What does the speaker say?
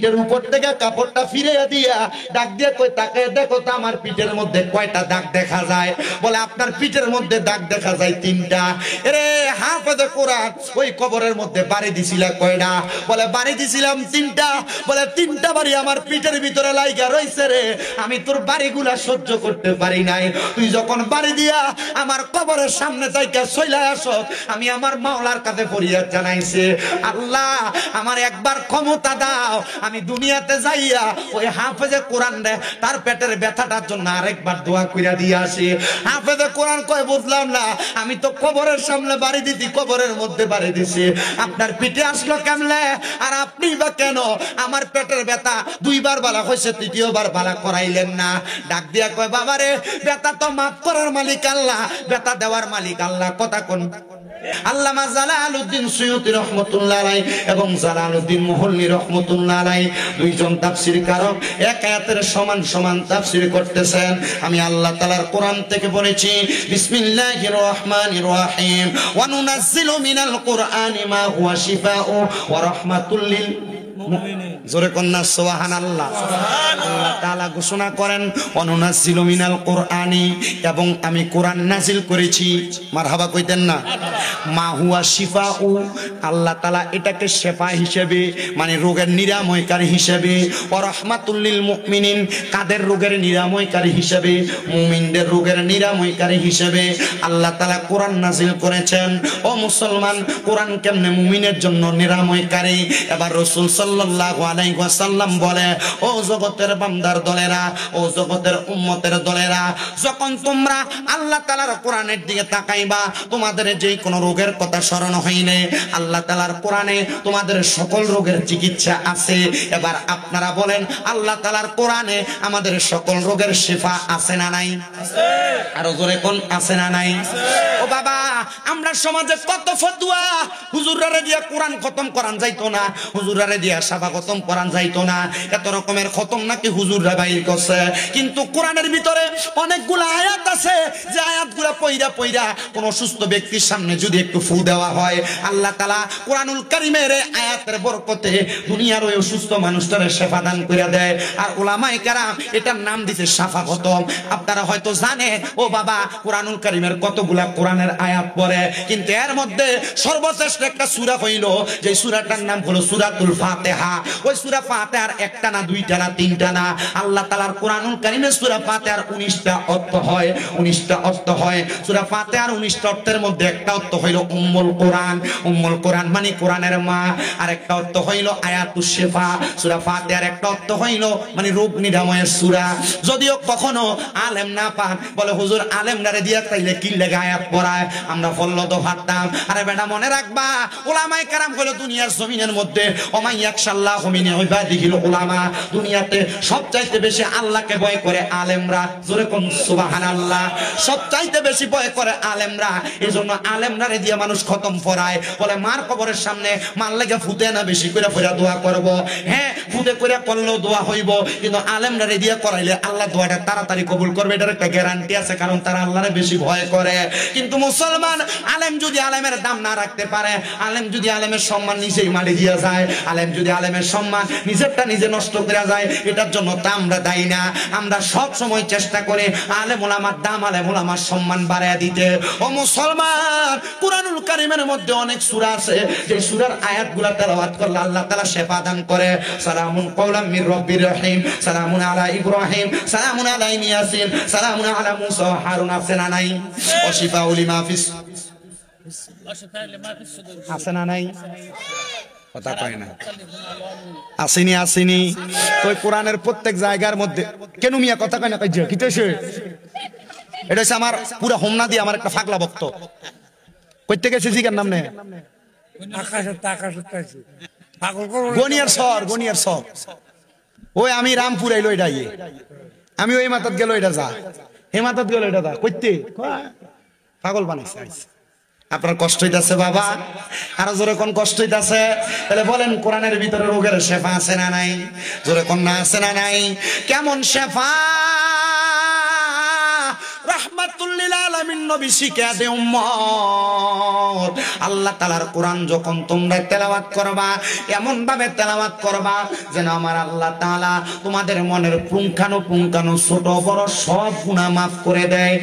পিঠের উপর থেকে কাপড়টা ফিরিয়ে দিয়া ডাক দিয়ে কই তাকে দেখো তো আমার পিঠের মধ্যে কয়টা দাগ দেখা যায়? বলে আপনার পিঠের মধ্যে দাগ দেখা যায় 3টা। এরে হাফেজে কোরআন, ওই কবরের মধ্যে বাড়ি দিছিলা কয়টা? বলে বাড়ি দিছিলাম 3টা। বলে 3টা বাড়ি আমার পিঠের ভিতরে লাইগা রইছে রে, আমি তোর বাড়িগুলা সহ্য করতে পারি নাই। তুই যখন বাড়ি দিয়া আমার কবরের সামনে যাইকা চইলা আসো, আমি আমার মাওলার কাছে ফরিয়াদ জানাইছি, আল্লাহ আমার একবার ক্ষমতা দাও, আমি দুনিয়াতে যাইয়া ওই হাফেজে কোরআন রে তার পেটের ব্যথাটার জন্য আরেকবার দোয়া কইরা দিয়ে আসি। হাফেজে কোরআন কয় বুঝলাম না, আমি তো কবরের সামনে বাড়ি দিতি, কবরের মধ্যে বাড়ি দিছি, আপনার পিঠে আসলো কেমনে? আর আপনি বা কেন আমার পেটের ব্যথা 2বার বালা হইছে, 3য়বার বালা করাইলেন না? ডাক দিয়া কয় বাবারে, ব্যথা তো মাফ করার মালিক আল্লাহ, ব্যথা দেওয়ার মালিক আল্লাহ। কথা কোন আল্লামা জালালউদ্দিন সুয়ুতী রাহমাতুল্লাহ আলাইহি এবং জালালউদ্দিন মুহল্লি রাহমাতুল্লাহ আলাইহি দুইজন তাফসীরকারক এক আয়াতের সমান সমান তাফসীর করতেছেন। আমি আল্লাহ তাআলার কোরআন থেকে বলেছি, বিসমিল্লাহির রহমানির রহিম, ওয়া নুনাজ্জিলু মিনাল কুরআনি মা হুয়া শিফাউ ওয়া রাহমাতুল লিল মুমিনিন। জোরে কন্না সুবহানাল্লাহ। আল্লাহ তাআলা ঘোষণা করেন, ওয়া নুনাজ্জিলু মিনাল কুরআনি, এবং আমি কোরআন নাজিল করেছি। মারহাবা কইতেন না? মা হুয়া শিফাউ, আল্লাহ তাআলা এটাকে শেফা হিসেবে মানে রোগের নিরাময়কারী হিসেবে, ওয়া রাহমাতুল লিল মুমিনিন, কাদের রোগের নিরাময়কারী হিসেবে? মুমিনদের রোগের নিরাময়কারী হিসেবে আল্লাহ তাআলা কোরআন নাজিল করেছেন। ও মুসলমান, কোরআন কেমনে মুমিনের জন্য নিরাময়কারী? এবার রাসূল সাল্লাল্লাহু আলাইহি ওয়াসাল্লাম বলে, ও জগতের বান্দার দলেরা, ও জগতের উম্মতের দলেরা, যখন তোমরা আল্লাহ তাআলার কোরআনের দিকে তাকাইবা, তোমাদের যেই কোনো রোগের কথা স্মরণ হইলে আল্লাহ তাআলার কোরআনে তোমাদের সকল রোগের চিকিৎসা আছে। এবার আপনারা বলেন, আল্লাহ তাআলার কোরআনে আমাদের সকল রোগের শিফা আছে না নাই? আছে। আরো জোরে কোন আছে না নাই? ও বাবা, আমরা সমাজে কত ফতোয়া, হুজুররা দিয়া কোরআন খতম করান যাইতো না, হুজুররা দিয়া সাফা খতম করান যাইতো না, এত রকমের খতম নাকি হুজুররা বাইর করছে। কিন্তু কোরআনের ভিতরে অনেকগুলো আয়াত আছে, যে আয়াতগুলো পয়রা পয়রা কোন অসুস্থ ব্যক্তির সামনে যদি একটু ফু দেওয়া হয়, আল্লাহ তাআলা কোরআনুল কারীমের আয়াতের বরকতে দুনিয়ার ওই অসুস্থ মানুষটারে শিফা দান করে দেয়। আর উলামায়ে কেরাম এটার নাম দিয়েছে শাফা খতম। আপনারা হয়তো জানেন, ও বাবা, কোরআনুল কারীমের কতগুলা কোরআনের আয়াত পড়ে, কিন্তু এর মধ্যে সর্বশ্রেষ্ঠ একটা সূরা হইল, যে সূরাটার নাম হলো সূরাতুল ফাতিহা। ওই সূরা ফাতিহার একটা না, 2টা না, 3টা না, আল্লাহ তাআলার কোরআনুল কারীমের সূরা ফাতিহার 19টা অর্থ হয়, 19টা অর্থ হয়। সূরা ফাতিহার 19টা অর্থের মধ্যে একটা অর্থ হইল উম্মুল কোরআন, উম্মুল কোরআন মানে কোরআনের মা। আর একটা অর্থ হইল আয়াতুশ শিফা। সূরা ফাতিহার একটা অর্থ হইল মানে রোগ নিরাময়ের সূরা। যদিও কখনো আলেম না পান, বলে হুজুর আলেমদারে দিয়া তাইলে কি লাগা আয়াত পড়ায়, আমরা ফল্লো তো হাঁটতাম। আরে বেটা মনে রাখবা, উলামায়ে কেরাম হলো দুনিয়ার জমিনের মধ্যে ওমাই ইয়াকশাল্লাহু মিন ইবাদিহিল উলামা, দুনিয়াতে সবচাইতে বেশি আল্লাহকে ভয় করে আলেমরা। জোরে কোন সুবহানাল্লাহ। সবচাইতে বেশি ভয় করে আলেমরা, এজন্য আলেমরারে দিয়ে মানুষ খতম পড়ায়। বলে মার কবরের সামনে মার লাগা ফুতে না বেশি করে ফেরা দোয়া করব। হ্যাঁ, ফুতে করে করলেও দোয়া হইব, কিন্তু আলেমরারে দিয়ে করাইলে আল্লাহ দোয়াটা তাড়াতাড়ি কবুল করবে, এটার একটা গ্যারান্টি আছে, কারণ তারা আল্লাহরে বেশি ভয় করে। কিন্তু মুসলমান আলেম যদি আলেমের দাম না রাখতে পারে, আলেম যদি আলেমের সম্মান নিজেই মারি দিয়া যায়, আলেম যদি আলেমের সম্মান নিজেরটা নিজে নষ্ট করে যায়, এটার জন্য তা আমরা দায়ী না। আমরা সব সময় চেষ্টা করি আলেম ওলামার দাম, আলেম ওলামার সম্মান বাড়ায় দিতে। ও মুসলমান, কুরআনুল কারীমের মধ্যে অনেক সূরা আছে, যে সূরার আয়াতগুলো তেলাওয়াত করলে আল্লাহ তাআলা শিফা দান করে। সালামুন কওলাম মির রাব্বির রহিম, সালামুন আলা ইব্রাহিম, সালামুন আলা ইয়াসিন, সালামুন আলা মুসা ওয়া হারুন। আছে না নাই? ও শিফাউল লিমা ফিস, আছে না নাই? কথা কয় না, আসেনি আসেনি। তো কোরআনের প্রত্যেক জায়গার মধ্যে কেন মিয়া কথা কয় না? কিতেছে এটা হচ্ছে আমার পুরো হোমনা দিয়ে আমার একটা ফাগলা ভক্ত কইতে গেছে, জিগার নাম নেই, গনিয়ার সর, গনিয়ার সর। ওই আমি রামপুর আইলো এটা, আমি ওই মাথাত গেল এটা যা, হে মাথাত গেল এটা যা, কইতে পাগল বানাইছে। আপনার কষ্ট হইতাছে বাবা? আরো জোরে কোন কষ্ট হইতাছে? তাহলে বলেন, কোরআনের ভিতরে রোগের শেফা আছে না নাই? জোরে কোন না আছে না নাই? কেমন শেফা? রাহমাতুল লিল আলামিন নবী শিক্ষা দে উম্মত, আল্লাহ তাআলার কোরআন যখন তোমরা তেলাওয়াত করবা এমন ভাবে তেলাওয়াত করবা যেন আমার আল্লাহ তাআলা তোমাদের মনের পুঙ্খানুপুঙ্খানু ছোট বড় সব গুনাহ মাফ করে দেয়।